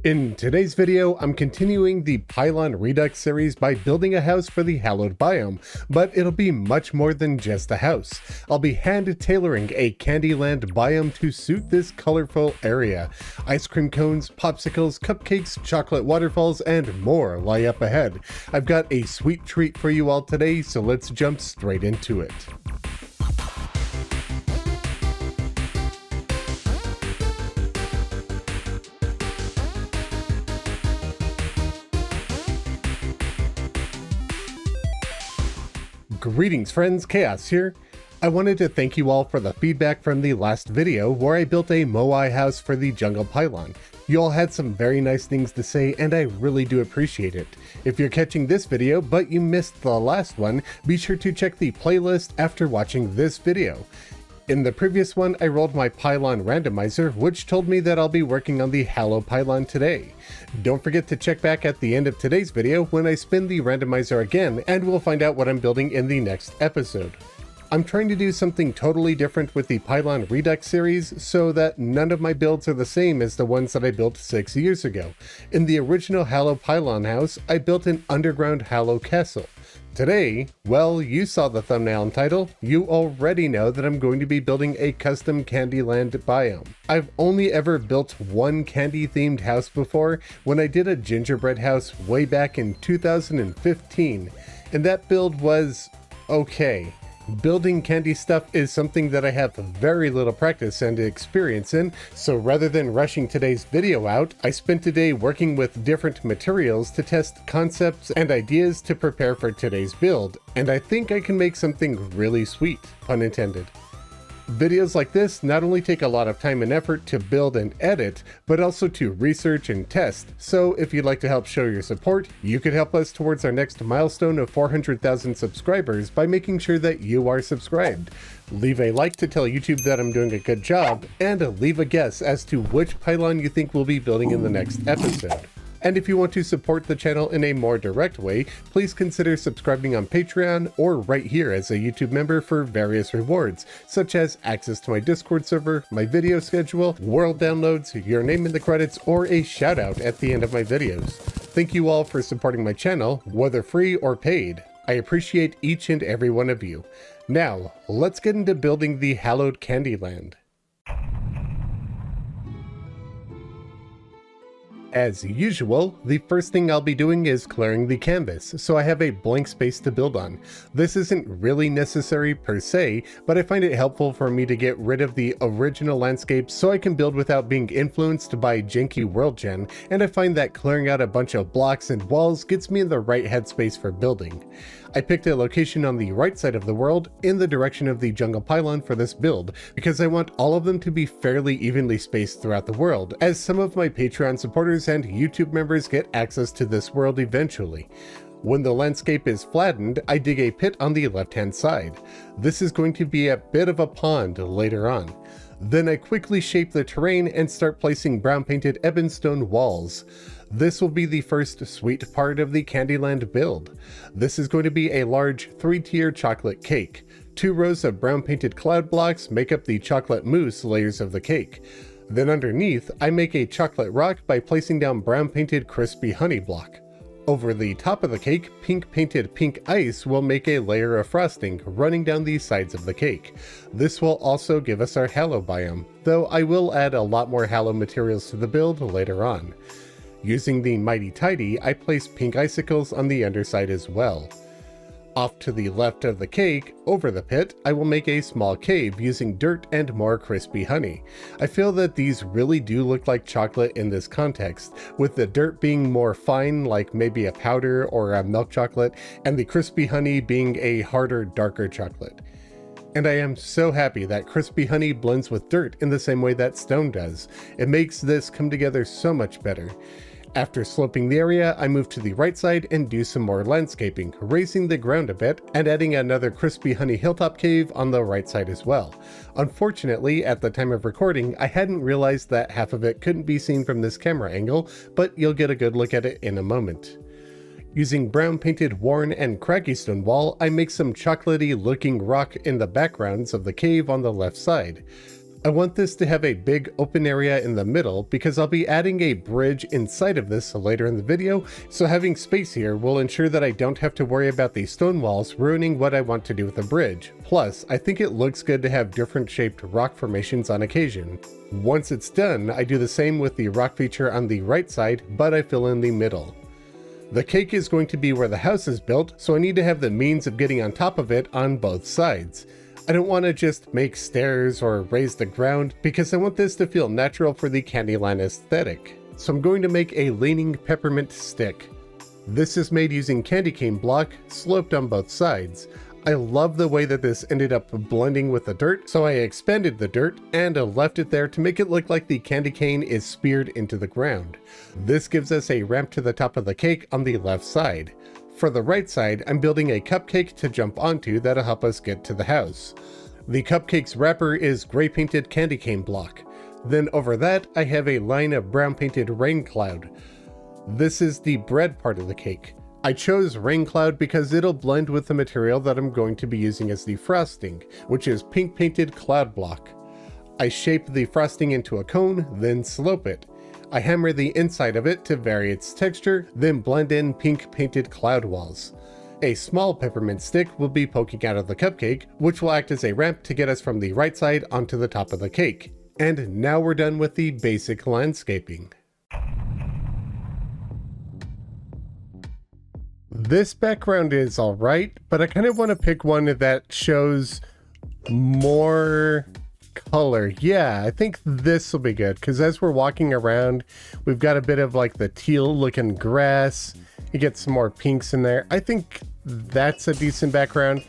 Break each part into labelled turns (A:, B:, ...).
A: In today's video, I'm continuing the Pylon Redux series by building a house for the hallowed biome, but it'll be much more than just a house. I'll be hand-tailoring a Candyland biome to suit this colorful area. Ice cream cones, popsicles, cupcakes, chocolate waterfalls, and more lie up ahead. I've got a sweet treat for you all today, so let's jump straight into it. Greetings friends, Khaios here. I wanted to thank you all for the feedback from the last video where I built a Moai house for the jungle pylon. You all had some very nice things to say and I really do appreciate it. If you're catching this video but you missed the last one, be sure to check the playlist after watching this video. In the previous one, I rolled my Pylon randomizer, which told me that I'll be working on the Hallow Pylon today. Don't forget to check back at the end of today's video when I spin the randomizer again, and we'll find out what I'm building in the next episode. I'm trying to do something totally different with the Pylon Redux series so that none of my builds are the same as the ones that I built 6 years ago. In the original Hallow Pylon house, I built an underground Hallow castle. Today, well, you saw the thumbnail and title, you already know that I'm going to be building a custom Candyland biome. I've only ever built one candy-themed house before when I did a gingerbread house way back in 2015, and that build was okay. Building candy stuff is something that I have very little practice and experience in, so rather than rushing today's video out, I spent today working with different materials to test concepts and ideas to prepare for today's build, and I think I can make something really sweet, pun intended. Videos like this not only take a lot of time and effort to build and edit, but also to research and test, so if you'd like to help show your support, you could help us towards our next milestone of 400,000 subscribers by making sure that you are subscribed. Leave a like to tell YouTube that I'm doing a good job, and leave a guess as to which pylon you think we'll be building in the next episode. And if you want to support the channel in a more direct way, please consider subscribing on Patreon or right here as a YouTube member for various rewards, such as access to my Discord server, my video schedule, world downloads, your name in the credits, or a shout out at the end of my videos. Thank you all for supporting my channel, whether free or paid. I appreciate each and every one of you. Now, let's get into building the hallowed Candyland. As usual, the first thing I'll be doing is clearing the canvas, so I have a blank space to build on. This isn't really necessary per se, but I find it helpful for me to get rid of the original landscape so I can build without being influenced by janky world gen, and I find that clearing out a bunch of blocks and walls gets me in the right headspace for building. I picked a location on the right side of the world in the direction of the jungle pylon for this build because I want all of them to be fairly evenly spaced throughout the world, as some of my Patreon supporters and YouTube members get access to this world eventually. When the landscape is flattened, I dig a pit on the left-hand side. This is going to be a bit of a pond later on. Then I quickly shape the terrain and start placing brown painted ebonstone walls. This will be the first sweet part of the Candyland build. This is going to be a large 3-tier chocolate cake. 2 rows of brown painted cloud blocks make up the chocolate mousse layers of the cake. Then underneath, I make a chocolate rock by placing down brown painted crispy honey block. Over the top of the cake, pink painted pink ice will make a layer of frosting running down the sides of the cake. This will also give us our Hallow biome, though I will add a lot more Hallow materials to the build later on. Using the Mighty Tidy, I place pink icicles on the underside as well. Off to the left of the cake, over the pit, I will make a small cave using dirt and more crispy honey. I feel that these really do look like chocolate in this context, with the dirt being more fine like maybe a powder or a milk chocolate, and the crispy honey being a harder, darker chocolate. And I am so happy that crispy honey blends with dirt in the same way that stone does. It makes this come together so much better. After sloping the area, I move to the right side and do some more landscaping, raising the ground a bit and adding another crispy honey hilltop cave on the right side as well. Unfortunately, at the time of recording, I hadn't realized that half of it couldn't be seen from this camera angle, but you'll get a good look at it in a moment. Using brown painted worn and craggy stone wall, I make some chocolatey looking rock in the backgrounds of the cave on the left side. I want this to have a big open area in the middle because I'll be adding a bridge inside of this later in the video, so having space here will ensure that I don't have to worry about these stone walls ruining what I want to do with the bridge. Plus, I think it looks good to have different shaped rock formations on occasion. Once it's done, I do the same with the rock feature on the right side, but I fill in the middle. The cake is going to be where the house is built, so I need to have the means of getting on top of it on both sides. I don't want to just make stairs or raise the ground because I want this to feel natural for the Candyland aesthetic. So I'm going to make a leaning peppermint stick. This is made using candy cane block, sloped on both sides. I love the way that this ended up blending with the dirt, so I expanded the dirt and left it there to make it look like the candy cane is speared into the ground. This gives us a ramp to the top of the cake on the left side. For the right side, I'm building a cupcake to jump onto that'll help us get to the house. The cupcake's wrapper is gray painted candy cane block. Then over that, I have a line of brown painted rain cloud. This is the bread part of the cake. I chose rain cloud because it'll blend with the material that I'm going to be using as the frosting, which is pink painted cloud block. I shape the frosting into a cone, then slope it. I hammer the inside of it to vary its texture, then blend in pink painted cloud walls. A small peppermint stick will be poking out of the cupcake, which will act as a ramp to get us from the right side onto the top of the cake. And now we're done with the basic landscaping. This background is alright, but I kind of want to pick one that shows more color. Yeah, I think this will be good because as we're walking around, we've got a bit of like the teal looking grass. You get some more pinks in there. I think that's a decent background.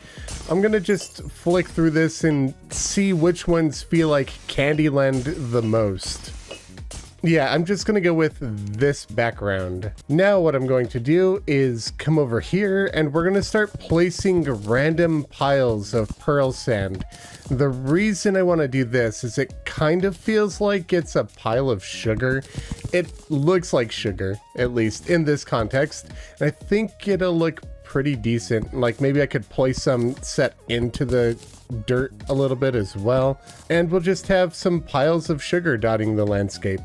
A: I'm gonna just flick through this and see which ones feel like Candyland the most. Yeah, I'm just gonna go with this background. Now what I'm going to do is come over here and we're gonna start placing random piles of pearl sand. The reason I want to do this is it kind of feels like it's a pile of sugar. It looks like sugar, at least in this context. And I think it'll look pretty decent. Like maybe I could place some set into the dirt a little bit as well. And we'll just have some piles of sugar dotting the landscape.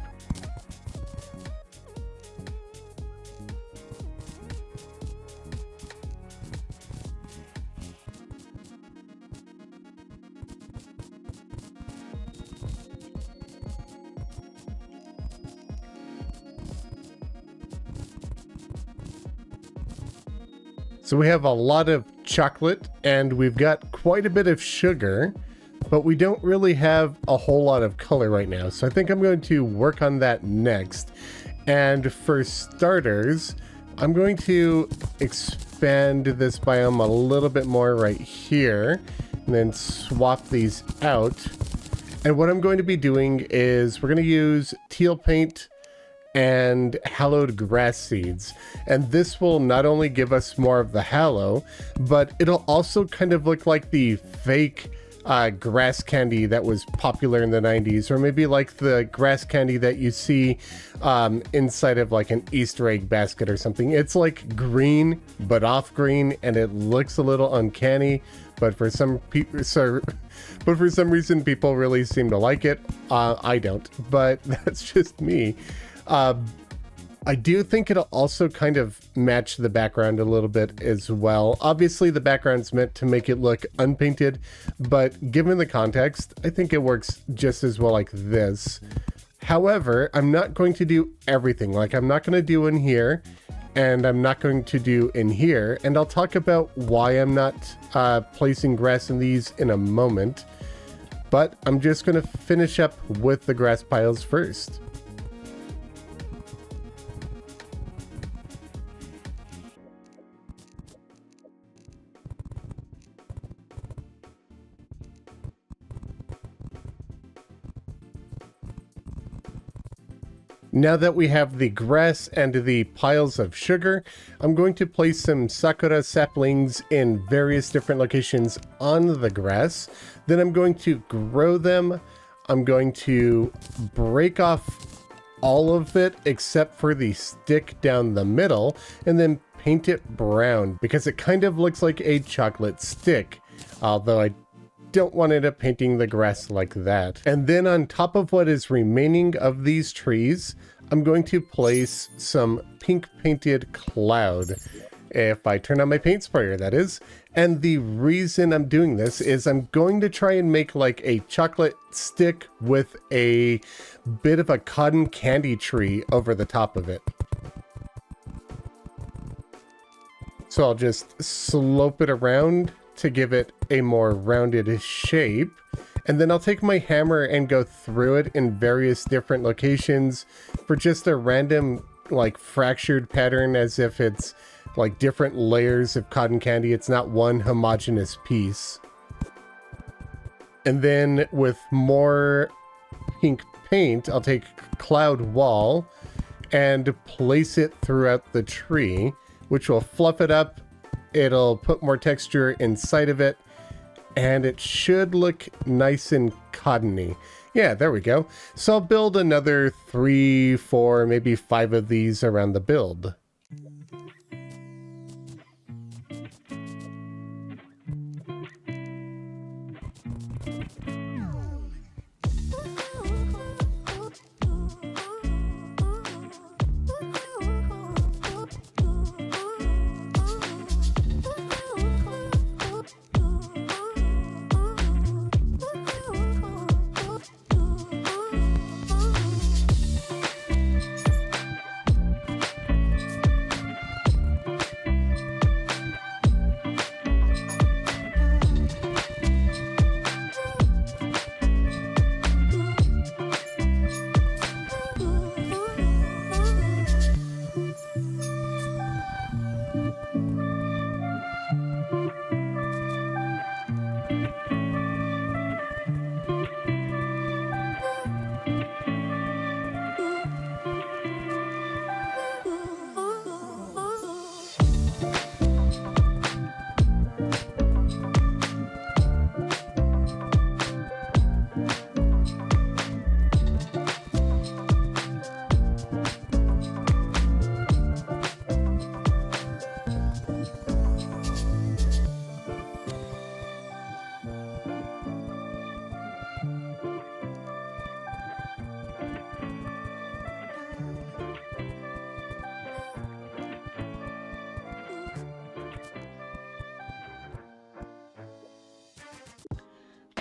A: So we have a lot of chocolate and we've got quite a bit of sugar, but we don't really have a whole lot of color right now. So I think I'm going to work on that next. And for starters, I'm going to expand this biome a little bit more right here and then swap these out. And what I'm going to be doing is we're going to use teal paint and hallowed grass seeds, and this will not only give us more of the hallow, but it'll also kind of look like the fake grass candy that was popular in the 90s, or maybe like the grass candy that you see inside of like an Easter egg basket or something. It's like green but off green and it looks a little uncanny, but for some reason people really seem to like it. I don't, but that's just me. I do think it'll also kind of match the background a little bit as well. Obviously the background's meant to make it look unpainted, but given the context, I think it works just as well like this. However, I'm not going to do everything. Like I'm not going to do in here and I'm not going to do in here. And I'll talk about why I'm not placing grass in these in a moment, but I'm just going to finish up with the grass piles first. Now that we have the grass and the piles of sugar, I'm going to place some sakura saplings in various different locations on the grass. Then I'm going to grow them. I'm going to break off all of it except for the stick down the middle and then paint it brown because it kind of looks like a chocolate stick. Although I don't want to end up painting the grass like that. And then on top of what is remaining of these trees, I'm going to place some pink painted cloud. If I turn on my paint sprayer, that is. And the reason I'm doing this is I'm going to try and make like a chocolate stick with a bit of a cotton candy tree over the top of it. So I'll just slope it around to give it a more rounded shape. And then I'll take my hammer and go through it in various different locations for just a random like fractured pattern, as if it's like different layers of cotton candy. It's not one homogeneous piece. And then with more pink paint, I'll take cloud wall and place it throughout the tree, which will fluff it up. It'll put more texture inside of it, and it should look nice and cottony. Yeah, there we go. So I'll build another 3, 4, maybe 5 of these around the build.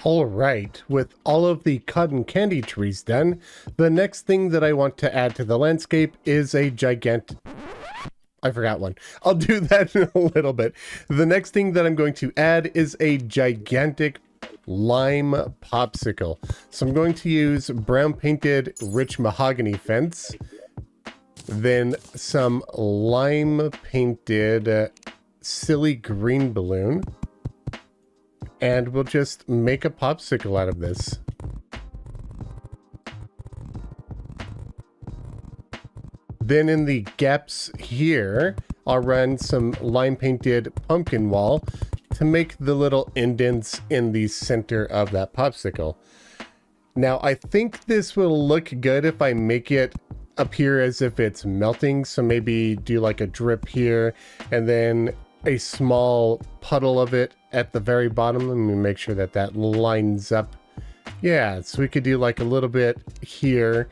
A: All right, with all of the cotton candy trees done, the next thing that I want to add to the landscape is a gigantic... I forgot one. I'll do that in a little bit. The next thing that I'm going to add is a gigantic lime popsicle. So I'm going to use brown painted rich mahogany fence, then some lime painted silly green balloon, and we'll just make a popsicle out of this. Then in the gaps here, I'll run some lime painted pumpkin wall to make the little indents in the center of that popsicle. Now, I think this will look good if I make it appear as if it's melting. So maybe do like a drip here and then a small puddle of it at the very bottom. Let me make sure that that lines up. Yeah, so we could do like a little bit here,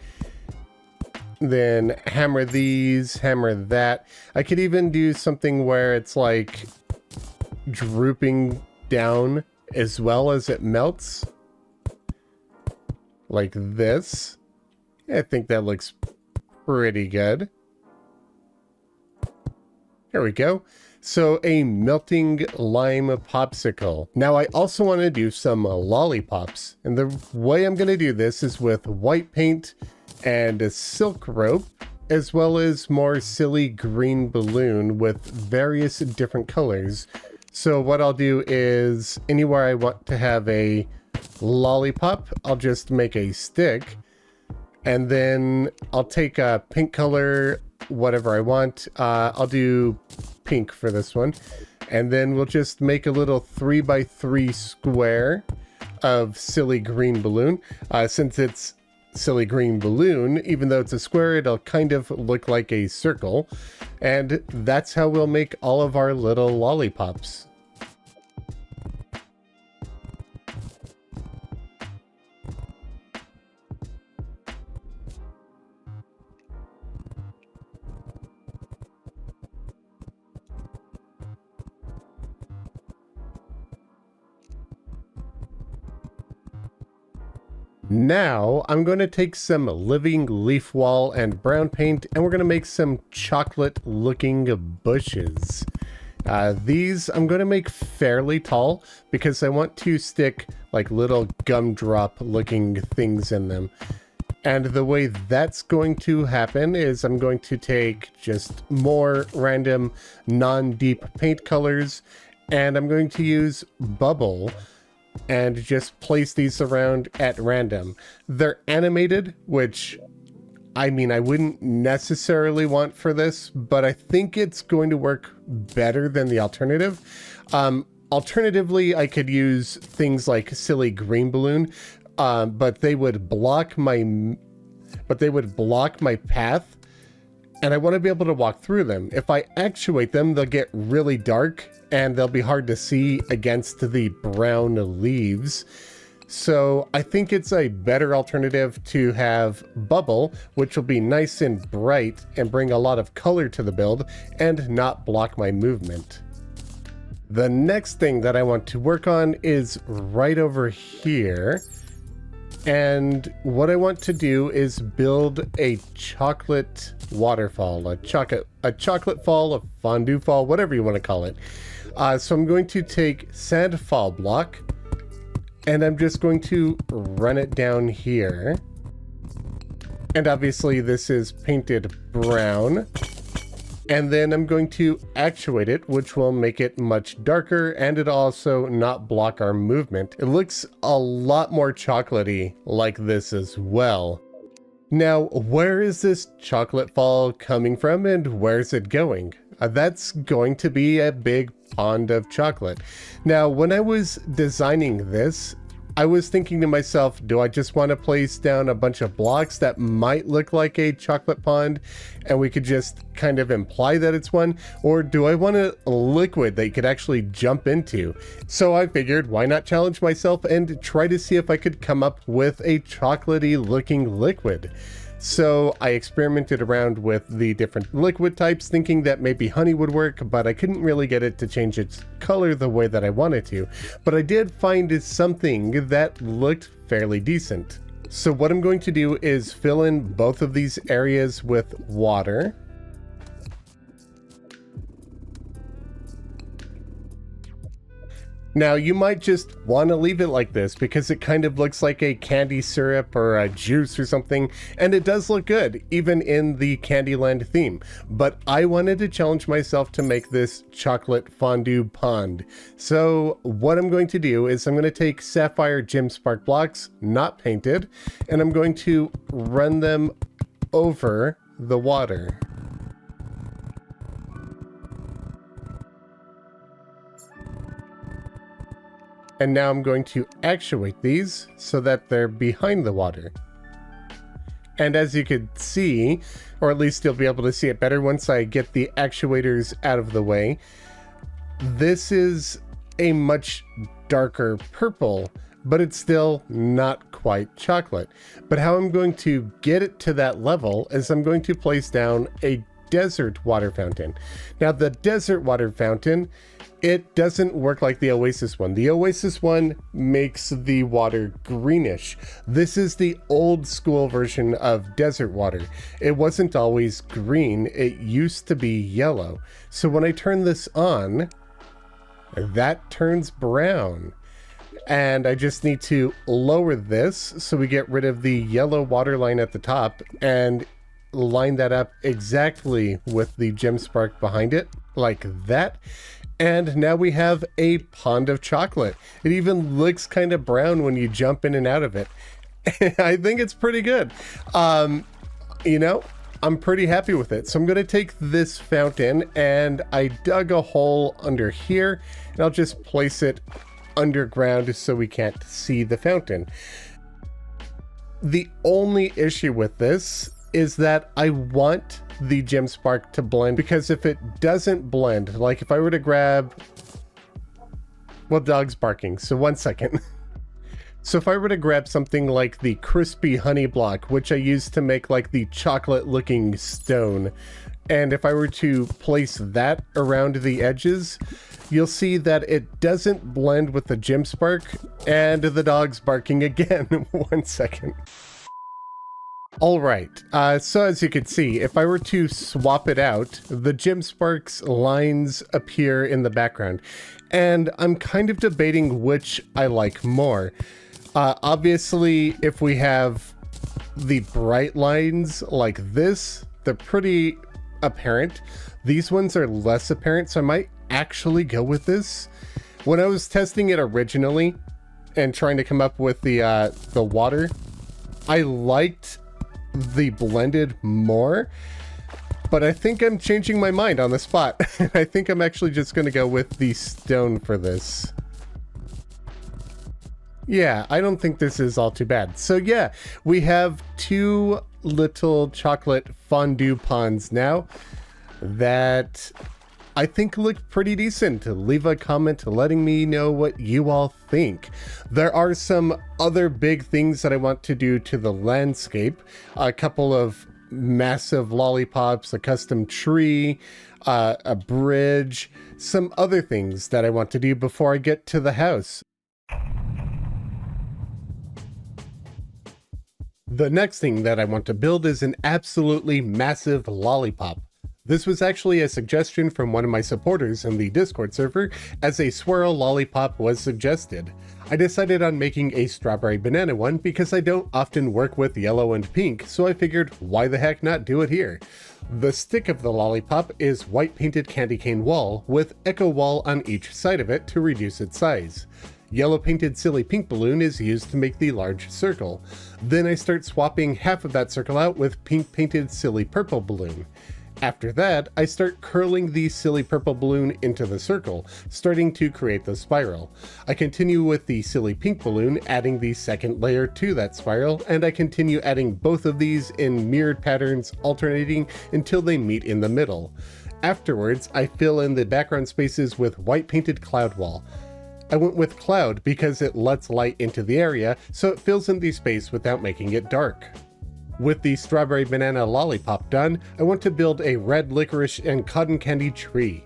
A: then hammer these, hammer that. I could even do something where it's like drooping down as well as it melts, like this. I think that looks pretty good. There we go. So a melting lime popsicle. Now I also want to do some lollipops, and the way I'm going to do this is with white paint and a silk rope, as well as more silly green balloon with various different colors. So what I'll do is anywhere I want to have a lollipop, I'll just make a stick, and then I'll take a pink color, whatever I want. I'll do pink for this one, and then we'll just make a little 3x3 square of silly green balloon. Since it's silly green balloon, even though it's a square, it'll kind of look like a circle, and that's how we'll make all of our little lollipops. Now I'm going to take some living leaf wall and brown paint, and we're going to make some chocolate looking bushes. These I'm going to make fairly tall because I want to stick like little gumdrop looking things in them. And the way that's going to happen is I'm going to take just more random non-deep paint colors, and I'm going to use bubble and just place these around at random. They're animated, which I mean, I wouldn't necessarily want for this, but I think it's going to work better than the alternative. Alternatively, I could use things like silly green balloon, but they would block my path, and I want to be able to walk through them. If I actuate them, they'll get really dark and they'll be hard to see against the brown leaves. So I think it's a better alternative to have bubble, which will be nice and bright and bring a lot of color to the build and not block my movement. The next thing that I want to work on is right over here. And what I want to do is build a chocolate waterfall, a chocolate fall, a fondue fall, whatever you want to call it. So I'm going to take sandfall block, and I'm just going to run it down here. And obviously this is painted brown. And then I'm going to actuate it, which will make it much darker, and it also not block our movement. It looks a lot more chocolatey like this as well. Now, where is this chocolate fall coming from and where's it going? That's going to be a big pond of chocolate. Now, when I was designing this, I was thinking to myself, do I just want to place down a bunch of blocks that might look like a chocolate pond and we could just kind of imply that it's one? Or do I want a liquid that you could actually jump into? So I figured, why not challenge myself and try to see if I could come up with a chocolatey looking liquid. So I experimented around with the different liquid types, thinking that maybe honey would work, but I couldn't really get it to change its color the way that I wanted to. But I did find something that looked fairly decent. So what I'm going to do is fill in both of these areas with water. Now, you might just want to leave it like this because it kind of looks like a candy syrup or a juice or something, and it does look good, even in the Candyland theme. But I wanted to challenge myself to make this chocolate fondue pond. So what I'm going to do is I'm going to take sapphire gem spark blocks, not painted, and I'm going to run them over the water. And now I'm going to actuate these so that they're behind the water. And as you could see, or at least you'll be able to see it better once I get the actuators out of the way, this is a much darker purple, but it's still not quite chocolate. But how I'm going to get it to that level is I'm going to place down a desert water fountain. Now the desert water fountain, it doesn't work like the Oasis one. The Oasis one makes the water greenish. This is the old school version of desert water. It wasn't always green, it used to be yellow. So when I turn this on, that turns brown. And I just need to lower this so we get rid of the yellow water line at the top and line that up exactly with the gem spark behind it, like that. And now we have a pond of chocolate. It even looks kind of brown when you jump in and out of it. I think it's pretty good. You know, I'm pretty happy with it. So I'm going to take this fountain, and I dug a hole under here, and I'll just place it underground so we can't see the fountain. The only issue with this is that I want the gem spark to blend, because if it doesn't blend, like if I were to grab, well, dog's barking, so 1 second. So if I were to grab something like the crispy honey block, which I used to make like the chocolate looking stone, and if I were to place that around the edges, you'll see that it doesn't blend with the gem spark, and the dog's barking again. 1 second. All right, so as you can see, if I were to swap it out, the gem sparks lines appear in the background, and I'm kind of debating which I like more. Obviously, if we have the bright lines like this, they're pretty apparent. These ones are less apparent, so I might actually go with this. When I was testing it originally and trying to come up with the water, I liked the blended more, but I think I'm changing my mind on the spot. I think I'm actually just going to go with the stone for this. Yeah, I don't think this is all too bad. So yeah, we have 2 little chocolate fondue ponds now that I think look pretty decent. Leave a comment letting me know what you all think. There are some other big things that I want to do to the landscape. A couple of massive lollipops, a custom tree, a bridge, some other things that I want to do before I get to the house. The next thing that I want to build is an absolutely massive lollipop. This was actually a suggestion from one of my supporters in the Discord server, as a swirl lollipop was suggested. I decided on making a strawberry banana one because I don't often work with yellow and pink, so I figured why the heck not do it here. The stick of the lollipop is white painted candy cane wall with echo wall on each side of it to reduce its size. Yellow painted silly pink balloon is used to make the large circle. Then I start swapping half of that circle out with pink painted silly purple balloon. After that, I start curling the silly purple balloon into the circle, starting to create the spiral. I continue with the silly pink balloon, adding the second layer to that spiral, and I continue adding both of these in mirrored patterns, alternating until they meet in the middle. Afterwards, I fill in the background spaces with white painted cloud wall. I went with cloud because it lets light into the area, so it fills in the space without making it dark. With the strawberry banana lollipop done, I want to build a red licorice and cotton candy tree.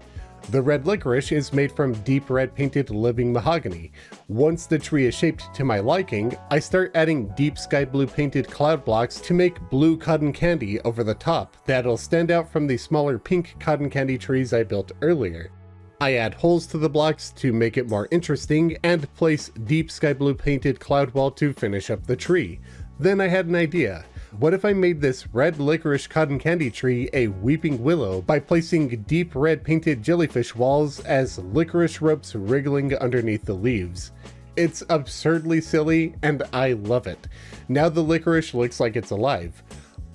A: The red licorice is made from deep red painted living mahogany. Once the tree is shaped to my liking, I start adding deep sky blue painted cloud blocks to make blue cotton candy over the top that'll stand out from the smaller pink cotton candy trees I built earlier. I add holes to the blocks to make it more interesting and place deep sky blue painted cloud wall to finish up the tree. Then I had an idea. What if I made this red licorice cotton candy tree a weeping willow by placing deep red painted jellyfish walls as licorice ropes wriggling underneath the leaves? It's absurdly silly and I love it. Now the licorice looks like it's alive.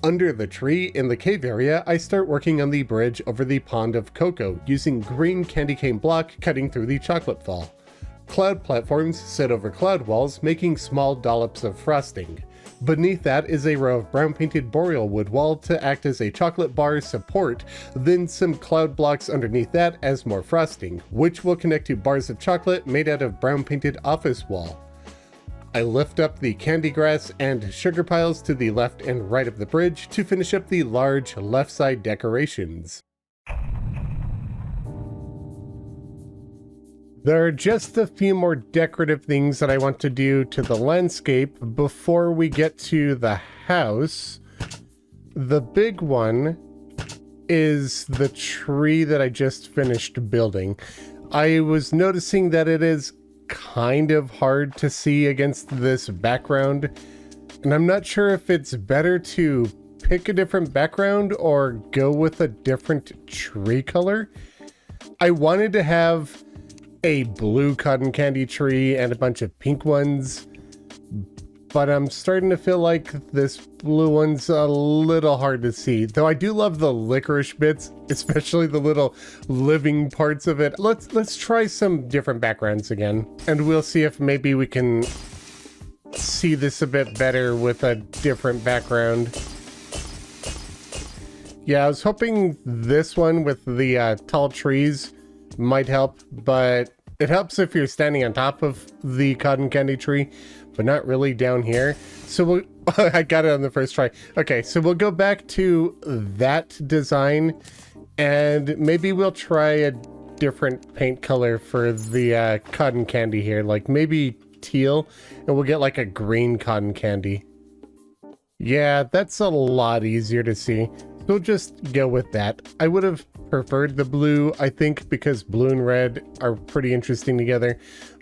A: Under the tree in the cave area, I start working on the bridge over the pond of cocoa using green candy cane block cutting through the chocolate fall. Cloud platforms sit over cloud walls, making small dollops of frosting. Beneath that is a row of brown painted boreal wood wall to act as a chocolate bar support, then some cloud blocks underneath that as more frosting, which will connect to bars of chocolate made out of brown painted office wall. I lift up the candy grass and sugar piles to the left and right of the bridge to finish up the large left side decorations. There are just a few more decorative things that I want to do to the landscape before we get to the house. The big one is the tree that I just finished building. I was noticing that it is kind of hard to see against this background, and I'm not sure if it's better to pick a different background or go with a different tree color. I wanted to have a blue cotton candy tree and a bunch of pink ones, but I'm starting to feel like this blue one's a little hard to see, though I do love the licorice bits, especially the little living parts of it. Let's try some different backgrounds again, and we'll see if maybe we can see this a bit better with a different background. Yeah, I was hoping this one with the tall trees might help, but it helps if you're standing on top of the cotton candy tree, but not really down here. So I got it on the first try. Okay, so we'll go back to that design and maybe we'll try a different paint color for the cotton candy here, like maybe teal, and we'll get like a green cotton candy. Yeah, that's a lot easier to see. We'll just go with that. I would have preferred the blue, I think, because blue and red are pretty interesting together,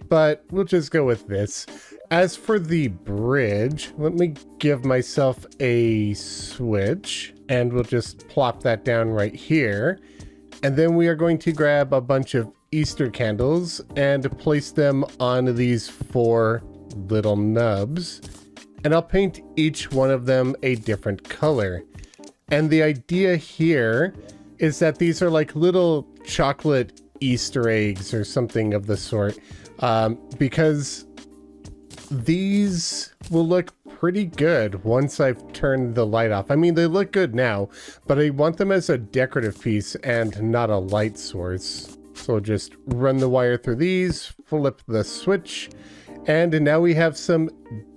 A: but we'll just go with this. As for the bridge, let me give myself a switch, and we'll just plop that down right here. And then we are going to grab a bunch of Easter candles and place them on these 4 little nubs. And I'll paint each one of them a different color. And the idea here is that these are like little chocolate Easter eggs or something of the sort, because these will look pretty good once I've turned the light off. I mean, they look good now, but I want them as a decorative piece and not a light source. So just run the wire through these, flip the switch, and now we have some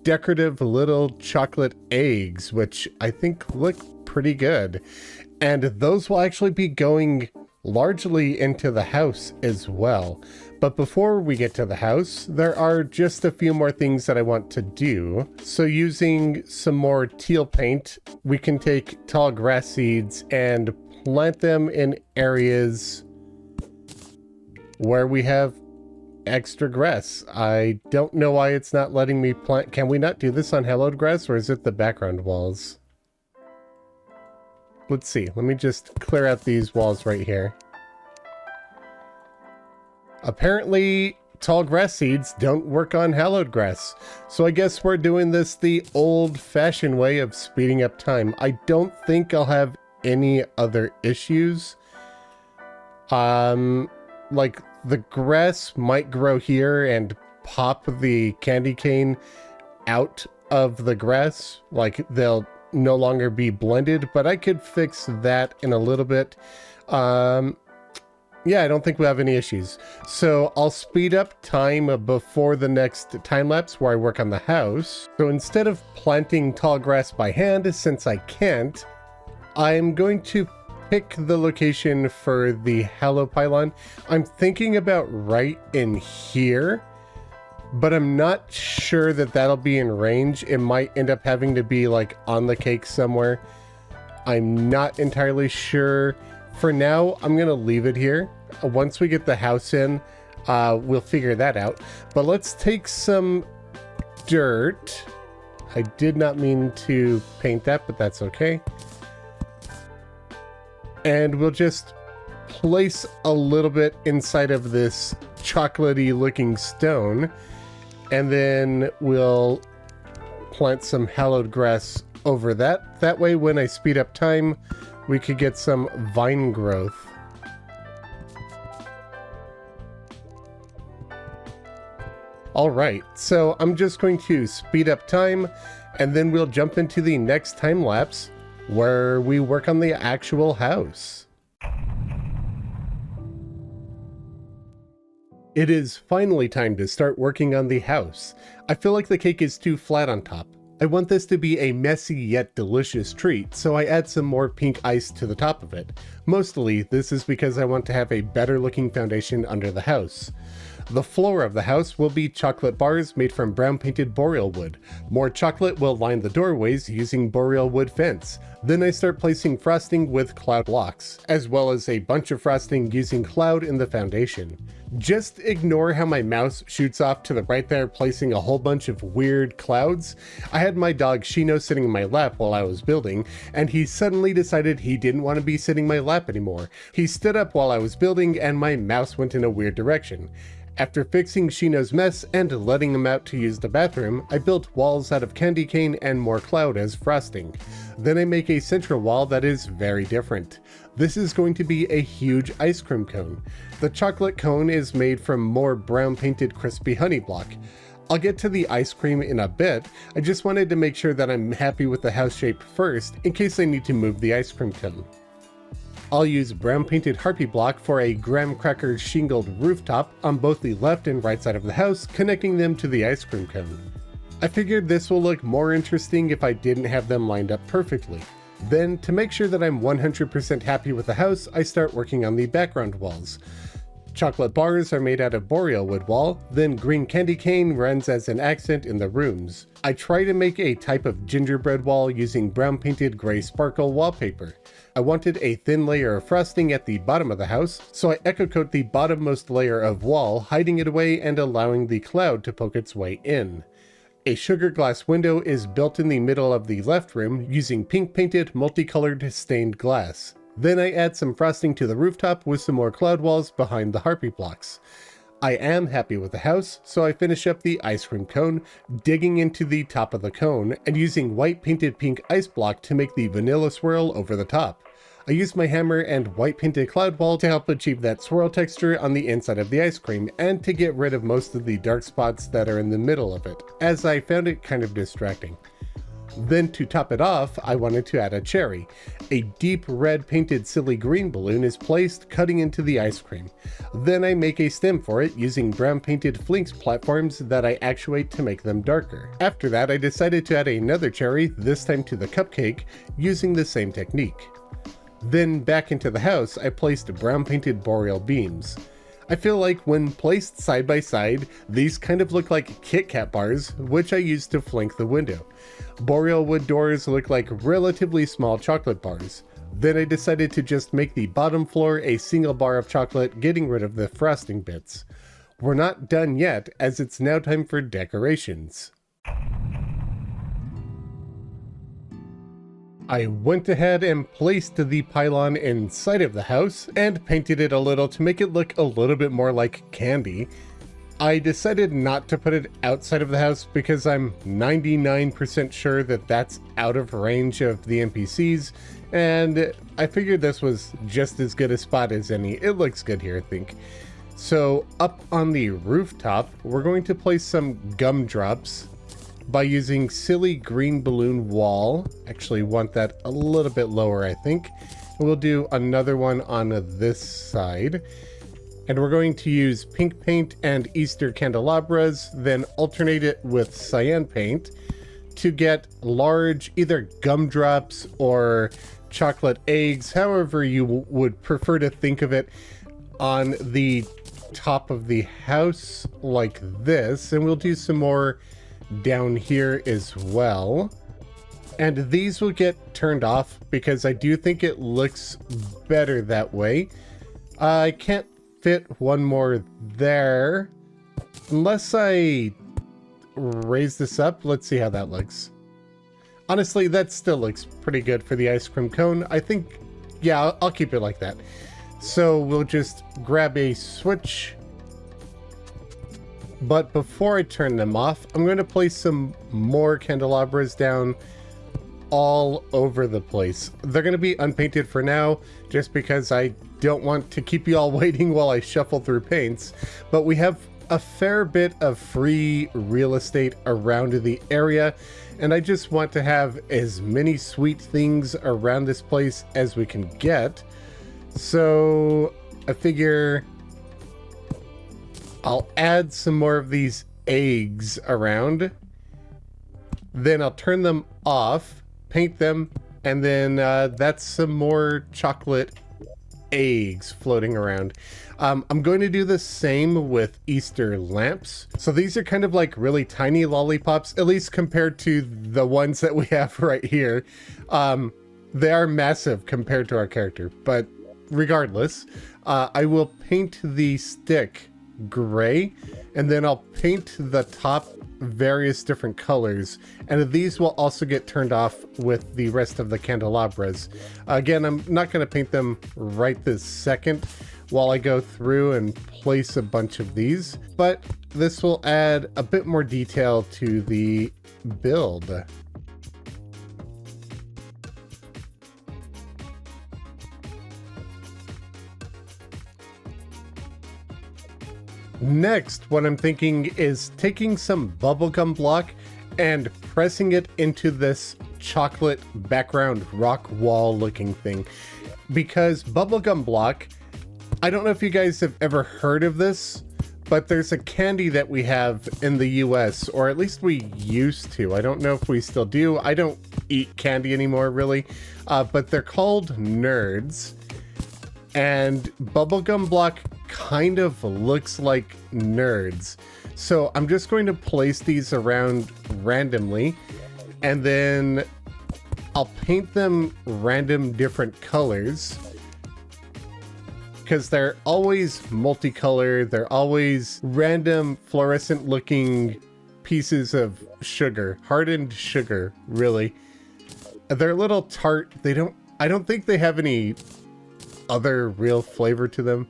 A: decorative little chocolate eggs, which I think look pretty good. And those will actually be going largely into the house as well. But before we get to the house, there are just a few more things that I want to do. So using some more teal paint, we can take tall grass seeds and plant them in areas where we have extra grass. I don't know why it's not letting me plant. Can we not do this on hallowed grass, or is it the background walls? Let's see. Let me just clear out these walls right here. Apparently, tall grass seeds don't work on hallowed grass. So I guess we're doing this the old-fashioned way of speeding up time. I don't think I'll have any other issues. Like, the grass might grow here and pop the candy cane out of the grass. Like, they'll no longer be blended, but I could fix that in a little bit. Yeah, I don't think we have any issues. So I'll speed up time before the next time lapse where I work on the house. So instead of planting tall grass by hand, since I can't, I'm going to pick the location for the Hallow Pylon. I'm thinking about right in here, but I'm not sure that that'll be in range. It might end up having to be like on the cake somewhere. I'm not entirely sure. For now, I'm gonna leave it here. Once we get the house in, we'll figure that out. But let's take some dirt. I did not mean to paint that, but that's okay. And we'll just place a little bit inside of this chocolatey looking stone. And then we'll plant some hallowed grass over that. That way, when I speed up time, we could get some vine growth. All right, so I'm just going to speed up time, and then we'll jump into the next time lapse where we work on the actual house. It is finally time to start working on the house. I feel like the cake is too flat on top. I want this to be a messy yet delicious treat, so I add some more pink ice to the top of it. Mostly, this is because I want to have a better looking foundation under the house. The floor of the house will be chocolate bars made from brown painted boreal wood. More chocolate will line the doorways using boreal wood fence. Then I start placing frosting with cloud blocks, as well as a bunch of frosting using cloud in the foundation. Just ignore how my mouse shoots off to the right there, placing a whole bunch of weird clouds. I had my dog Shino sitting in my lap while I was building, and he suddenly decided he didn't want to be sitting in my lap anymore. He stood up while I was building, and my mouse went in a weird direction. After fixing Shino's mess and letting him out to use the bathroom, I built walls out of candy cane and more cloud as frosting. Then I make a central wall that is very different. This is going to be a huge ice cream cone. The chocolate cone is made from more brown painted crispy honey block. I'll get to the ice cream in a bit. I just wanted to make sure that I'm happy with the house shape first in case I need to move the ice cream cone. I'll use brown painted harpy block for a graham cracker shingled rooftop on both the left and right side of the house, connecting them to the ice cream cone. I figured this will look more interesting if I didn't have them lined up perfectly. Then, to make sure that I'm 100% happy with the house, I start working on the background walls. chocolate bars are made out of boreal wood wall, then green candy cane runs as an accent in the rooms. I try to make a type of gingerbread wall using brown painted gray sparkle wallpaper. I wanted a thin layer of frosting at the bottom of the house, so I echo coat the bottommost layer of wall, hiding it away and allowing the cloud to poke its way in. A sugar glass window is built in the middle of the left room using pink painted multicolored stained glass. Then I add some frosting to the rooftop with some more cloud walls behind the harpy blocks. I am happy with the house, so I finish up the ice cream cone, digging into the top of the cone and using white painted pink ice block to make the vanilla swirl over the top. I use my hammer and white painted cloud wall to help achieve that swirl texture on the inside of the ice cream and to get rid of most of the dark spots that are in the middle of it, as I found it kind of distracting. Then to top it off, I wanted to add a cherry. A deep red painted silly green balloon is placed, cutting into the ice cream. Then I make a stem for it using brown painted flinks platforms that I actuate to make them darker. After that, I decided to add another cherry, this time to the cupcake, using the same technique. Then back into the house, I placed brown painted boreal beams. I feel like when placed side by side, these kind of look like Kit Kat bars, which I used to flank the window. Boreal wood doors look like relatively small chocolate bars. Then I decided to just make the bottom floor a single bar of chocolate, getting rid of the frosting bits. We're not done yet, as it's now time for decorations. I went ahead and placed the pylon inside of the house and painted it a little to make it look a little bit more like candy. I decided not to put it outside of the house because I'm 99% sure that that's out of range of the NPCs, and I figured this was just as good a spot as any. It looks good here, I think. So up on the rooftop, we're going to place some gumdrops by using silly green balloon wall. Actually want that a little bit lower, I think. We'll do another one on this side. And we're going to use pink paint and Easter candelabras, then alternate it with cyan paint to get large either gumdrops or chocolate eggs, however you would prefer to think of it, on the top of the house like this. And we'll do some more down here as well, and these will get turned off because I do think it looks better that way. I can't fit one more there unless I raise this up. Let's see how that looks. Honestly, that still looks pretty good for the ice cream cone. I think, yeah, I'll keep it like that. So we'll just grab a switch. But before I turn them off, I'm going to place some more candelabras down all over the place. They're going to be unpainted for now, just because I don't want to keep you all waiting while I shuffle through paints. But we have a fair bit of free real estate around the area, and I just want to have as many sweet things around this place as we can get. So I figure I'll add some more of these eggs around, then I'll turn them off, paint them, and then that's some more chocolate eggs floating around. I'm going to do the same with Easter lamps. So these are kind of like really tiny lollipops, at least compared to the ones that we have right here. They are massive compared to our character, but regardless, I will paint the stick gray, and then I'll paint the top various different colors, and these will also get turned off with the rest of the candelabras. Again, I'm not going to paint them right this second while I go through and place a bunch of these, but this will add a bit more detail to the build. Next, what I'm thinking is taking some bubblegum block and pressing it into this chocolate background rock wall looking thing. Because bubblegum block, I don't know if you guys have ever heard of this, but there's a candy that we have in the US, or at least we used to. I don't know if we still do. I don't eat candy anymore, really, but they're called nerds. And bubblegum block kind of looks like nerds. So I'm just going to place these around randomly, and then I'll paint them random different colors, because they're always multicolored. They're always random fluorescent looking pieces of sugar, hardened sugar, really. They're a little tart. I don't think they have any other real flavor to them,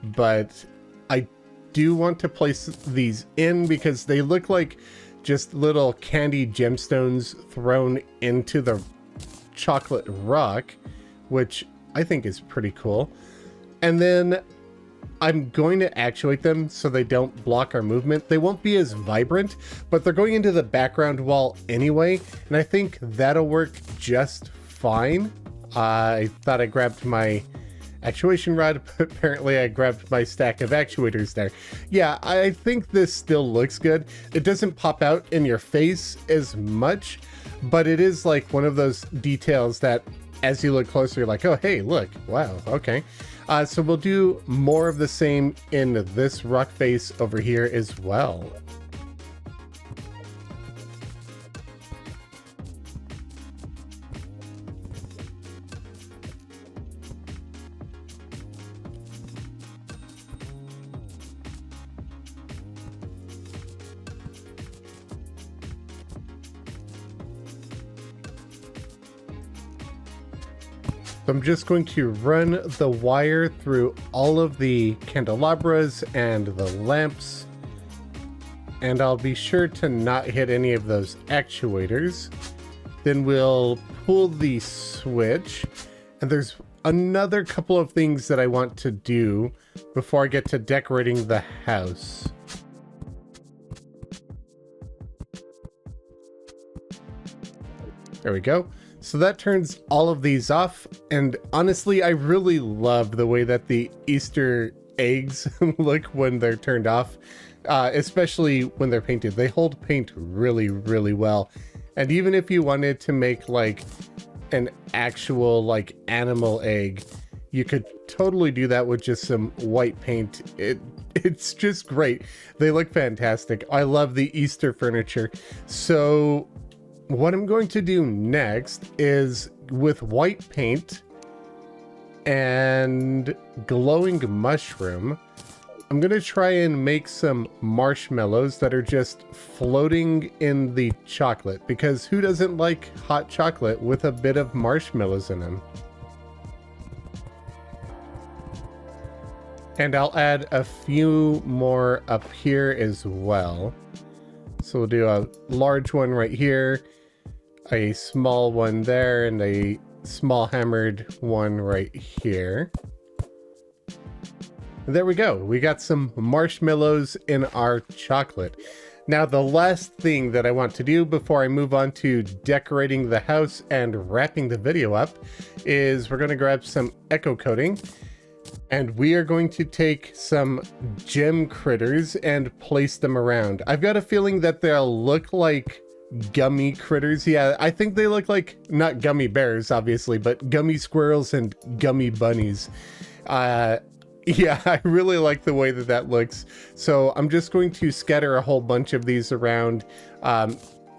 A: but I do want to place these in because they look like just little candy gemstones thrown into the chocolate rock, which I think is pretty cool. And then I'm going to actuate them so they don't block our movement. They won't be as vibrant, but they're going into the background wall anyway, and I think that'll work just fine. I thought I grabbed my actuation rod, but apparently I grabbed my stack of actuators there. Yeah, I think this still looks good. It doesn't pop out in your face as much, but it is like one of those details that as you look closer, you're like, oh, hey, look, wow, okay. So we'll do more of the same in this rock face over here as well. I'm just going to run the wire through all of the candelabras and the lamps, and I'll be sure to not hit any of those actuators. Then we'll pull the switch, and there's another couple of things that I want to do before I get to decorating the house. There we go. So that turns all of these off, and honestly, I really love the way that the Easter eggs look when they're turned off, especially when they're painted. They hold paint really, really well. And even if you wanted to make like an actual like animal egg, you could totally do that with just some white paint. It's just great. They look fantastic. I love the Easter furniture. So what I'm going to do next is with white paint and glowing mushroom, I'm going to try and make some marshmallows that are just floating in the chocolate, because who doesn't like hot chocolate with a bit of marshmallows in them? And I'll add a few more up here as well. So we'll do a large one right here, a small one there, and a small hammered one right here. And there we go. We got some marshmallows in our chocolate. Now, the last thing that I want to do before I move on to decorating the house and wrapping the video up is we're going to grab some echo coating, and we are going to take some gem critters and place them around. I've got a feeling that they'll look like gummy critters. Yeah, I think they look like, not gummy bears obviously, but gummy squirrels and gummy bunnies. Yeah, I really like the way that that looks. So I'm just going to scatter a whole bunch of these around,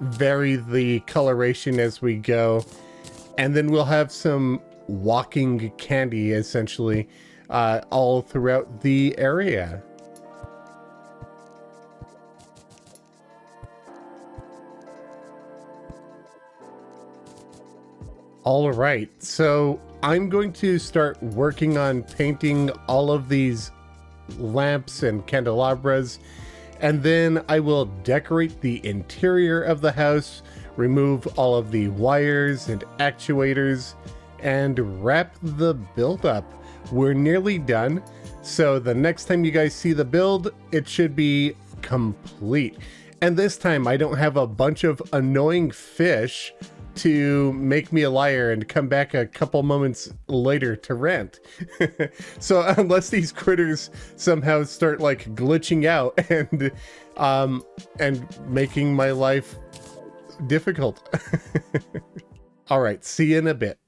A: vary the coloration as we go, and then we'll have some walking candy essentially all throughout the area. All right, so I'm going to start working on painting all of these lamps and candelabras, and then I will decorate the interior of the house, remove all of the wires and actuators, and wrap the build up. We're nearly done, so the next time you guys see the build, it should be complete. And this time I don't have a bunch of annoying fish to make me a liar and come back a couple moments later to rant. So unless these critters somehow start like glitching out and making my life difficult. All right, see you in a bit.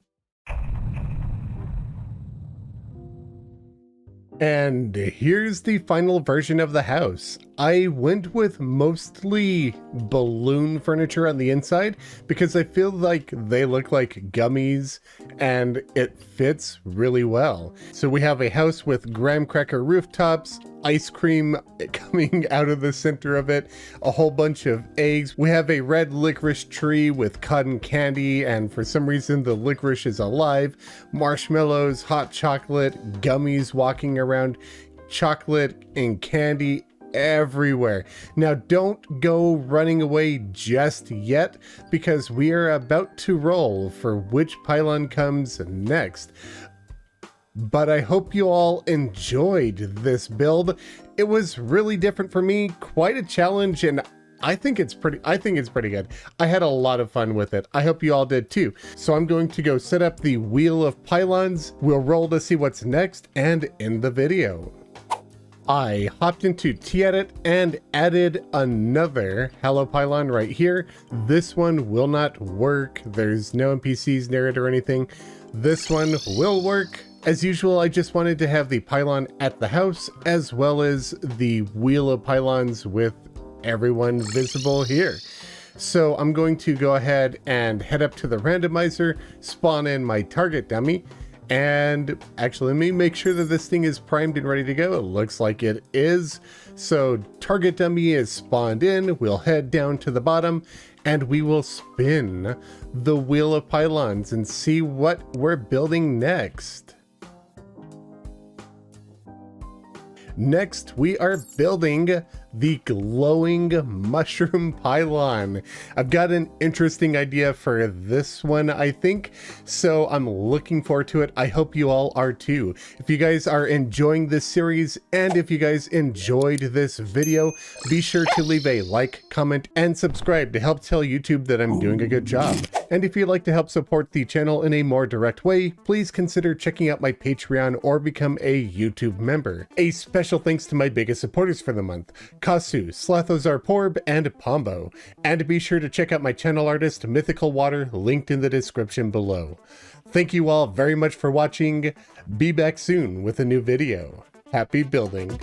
A: And here's the final version of the house. I went with mostly balloon furniture on the inside because I feel like they look like gummies and it fits really well. So we have a house with graham cracker rooftops, ice cream coming out of the center of it, a whole bunch of eggs. We have a red licorice tree with cotton candy, and for some reason the licorice is alive, marshmallows, hot chocolate, gummies walking around, chocolate and candy everywhere. Now don't go running away just yet because we are about to roll for which pylon comes next. But I hope you all enjoyed this build. It was really different for me, quite a challenge, and I think it's pretty good. I had a lot of fun with it. I hope you all did too. So I'm going to go set up the wheel of pylons. We'll roll to see what's next and end the video. I hopped into T-Edit and added another Hallow Pylon right here. This one will not work. There's no NPCs near it or anything. This one will work. As usual, I just wanted to have the pylon at the house as well as the wheel of pylons with everyone visible here. So I'm going to go ahead and head up to the randomizer, spawn in my target dummy, and actually let me make sure that this thing is primed and ready to go. It looks like it is. So target dummy is spawned in. We'll head down to the bottom and we will spin the wheel of pylons and see what we're building next. Next, we are building the glowing mushroom pylon. I've got an interesting idea for this one, I think, so I'm looking forward to it. I hope you all are too. If you guys are enjoying this series and if you guys enjoyed this video, be sure to leave a like, comment, and subscribe to help tell YouTube that I'm doing a good job. And if you'd like to help support the channel in a more direct way, please consider checking out my Patreon or become a YouTube member. A special thanks to my biggest supporters for the month, Kasu, Slathozar Porb, and Pombo. And be sure to check out my channel artist, MythicalWater, linked in the description below. Thank you all very much for watching. Be back soon with a new video. Happy building.